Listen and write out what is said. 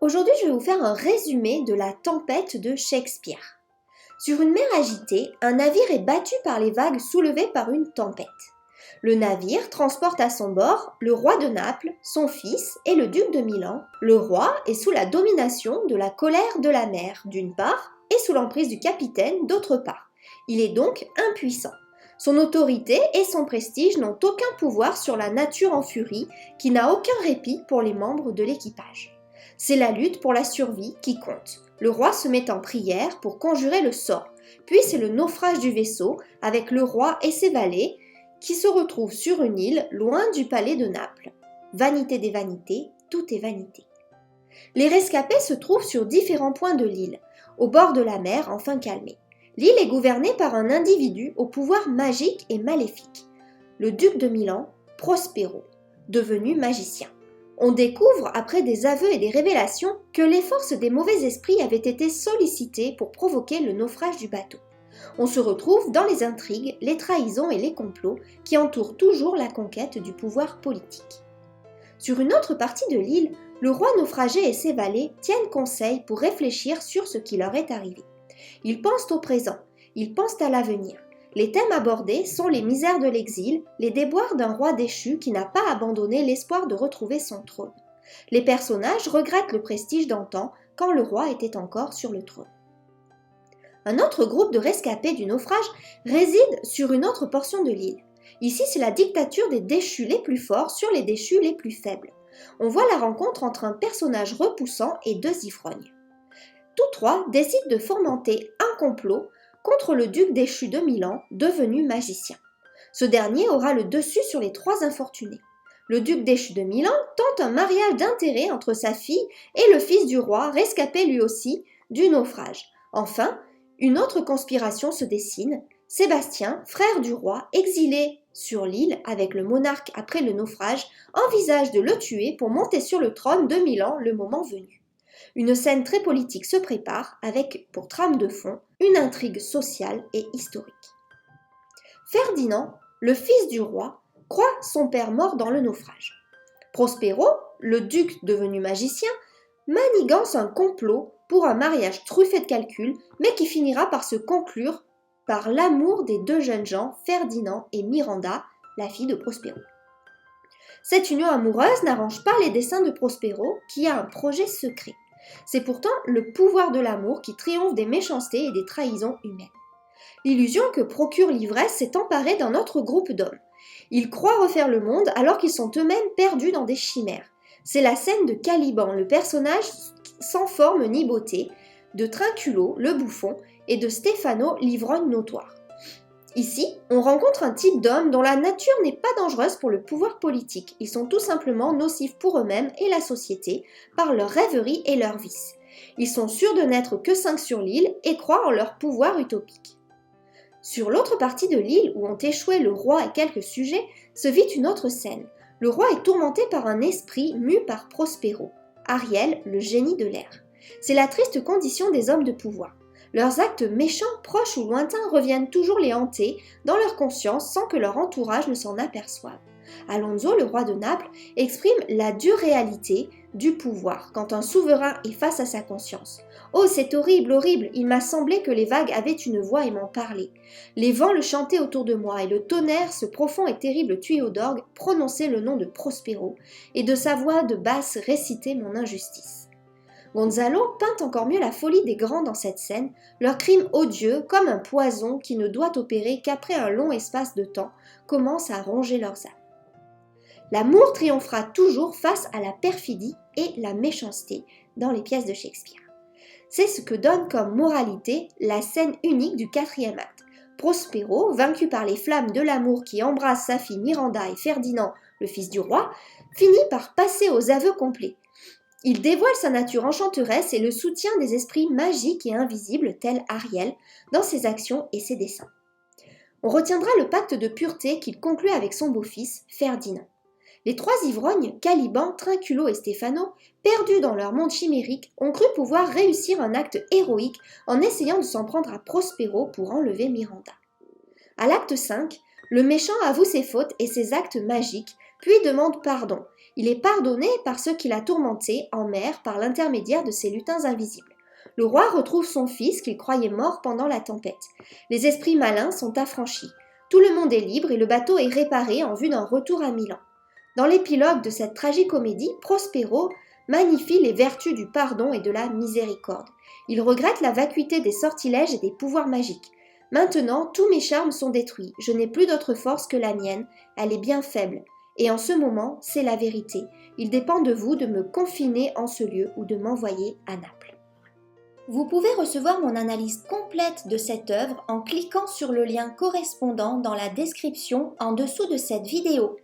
Aujourd'hui, je vais vous faire un résumé de la tempête de Shakespeare. Sur une mer agitée, un navire est battu par les vagues soulevées par une tempête. Le navire transporte à son bord le roi de Naples, son fils et le duc de Milan. Le roi est sous la domination de la colère de la mer, d'une part, et sous l'emprise du capitaine, d'autre part. Il est donc impuissant. Son autorité et son prestige n'ont aucun pouvoir sur la nature en furie, qui n'a aucun répit pour les membres de l'équipage. C'est la lutte pour la survie qui compte. Le roi se met en prière pour conjurer le sort, puis c'est le naufrage du vaisseau avec le roi et ses valets qui se retrouvent sur une île loin du palais de Naples. Vanité des vanités, tout est vanité. Les rescapés se trouvent sur différents points de l'île, au bord de la mer enfin calmée. L'île est gouvernée par un individu au pouvoir magique et maléfique, le duc de Milan, Prospero, devenu magicien. On découvre, après des aveux et des révélations, que les forces des mauvais esprits avaient été sollicitées pour provoquer le naufrage du bateau. On se retrouve dans les intrigues, les trahisons et les complots qui entourent toujours la conquête du pouvoir politique. Sur une autre partie de l'île, le roi naufragé et ses valets tiennent conseil pour réfléchir sur ce qui leur est arrivé. Ils pensent au présent, ils pensent à l'avenir. Les thèmes abordés sont les misères de l'exil, les déboires d'un roi déchu qui n'a pas abandonné l'espoir de retrouver son trône. Les personnages regrettent le prestige d'antan quand le roi était encore sur le trône. Un autre groupe de rescapés du naufrage réside sur une autre portion de l'île. Ici, c'est la dictature des déchus les plus forts sur les déchus les plus faibles. On voit la rencontre entre un personnage repoussant et deux ivrognes. Tous trois décident de fomenter un complot contre le duc déchu de Milan, devenu magicien. Ce dernier aura le dessus sur les trois infortunés. Le duc déchu de Milan tente un mariage d'intérêt entre sa fille et le fils du roi, rescapé lui aussi du naufrage. Enfin, une autre conspiration se dessine. Sébastien, frère du roi, exilé sur l'île avec le monarque après le naufrage, envisage de le tuer pour monter sur le trône de Milan le moment venu. Une scène très politique se prépare avec, pour trame de fond, une intrigue sociale et historique. Ferdinand, le fils du roi, croit son père mort dans le naufrage. Prospero, le duc devenu magicien, manigance un complot pour un mariage truffé de calculs, mais qui finira par se conclure par l'amour des deux jeunes gens, Ferdinand et Miranda, la fille de Prospero. Cette union amoureuse n'arrange pas les desseins de Prospero, qui a un projet secret. C'est pourtant le pouvoir de l'amour qui triomphe des méchancetés et des trahisons humaines. L'illusion que procure l'ivresse s'est emparée d'un autre groupe d'hommes. Ils croient refaire le monde alors qu'ils sont eux-mêmes perdus dans des chimères. C'est la scène de Caliban, le personnage sans forme ni beauté, de Trinculo, le bouffon, et de Stefano, l'ivrogne notoire. Ici, on rencontre un type d'homme dont la nature n'est pas dangereuse pour le pouvoir politique. Ils sont tout simplement nocifs pour eux-mêmes et la société par leur rêverie et leurs vices. Ils sont sûrs de n'être que 5 sur l'île et croient en leur pouvoir utopique. Sur l'autre partie de l'île où ont échoué le roi et quelques sujets, se vit une autre scène. Le roi est tourmenté par un esprit mu par Prospero, Ariel, le génie de l'air. C'est la triste condition des hommes de pouvoir. Leurs actes méchants, proches ou lointains, reviennent toujours les hanter dans leur conscience sans que leur entourage ne s'en aperçoive. Alonso, le roi de Naples, exprime la dure réalité du pouvoir quand un souverain est face à sa conscience. « Oh, c'est horrible, horrible, il m'a semblé que les vagues avaient une voix et m'en parlaient. Les vents le chantaient autour de moi et le tonnerre, ce profond et terrible tuyau d'orgue, prononçait le nom de Prospero et de sa voix de basse récitait mon injustice. » Gonzalo peint encore mieux la folie des grands dans cette scène, leur crime odieux comme un poison qui ne doit opérer qu'après un long espace de temps, commence à ronger leurs âmes. L'amour triomphera toujours face à la perfidie et la méchanceté dans les pièces de Shakespeare. C'est ce que donne comme moralité la scène unique du 4e acte. Prospero, vaincu par les flammes de l'amour qui embrasse sa fille Miranda et Ferdinand, le fils du roi, finit par passer aux aveux complets. Il dévoile sa nature enchanteresse et le soutien des esprits magiques et invisibles tels Ariel dans ses actions et ses desseins. On retiendra le pacte de pureté qu'il conclut avec son beau-fils, Ferdinand. Les trois ivrognes, Caliban, Trinculo et Stefano, perdus dans leur monde chimérique, ont cru pouvoir réussir un acte héroïque en essayant de s'en prendre à Prospero pour enlever Miranda. À l'acte 5, le méchant avoue ses fautes et ses actes magiques, puis demande pardon. Il est pardonné par ceux qui l'a tourmenté en mer par l'intermédiaire de ces lutins invisibles. Le roi retrouve son fils qu'il croyait mort pendant la tempête. Les esprits malins sont affranchis. Tout le monde est libre et le bateau est réparé en vue d'un retour à Milan. Dans l'épilogue de cette tragicomédie, Prospero magnifie les vertus du pardon et de la miséricorde. Il regrette la vacuité des sortilèges et des pouvoirs magiques. Maintenant, tous mes charmes sont détruits. Je n'ai plus d'autre force que la mienne. Elle est bien faible. Et en ce moment, c'est la vérité. Il dépend de vous de me confiner en ce lieu ou de m'envoyer à Naples. Vous pouvez recevoir mon analyse complète de cette œuvre en cliquant sur le lien correspondant dans la description en dessous de cette vidéo.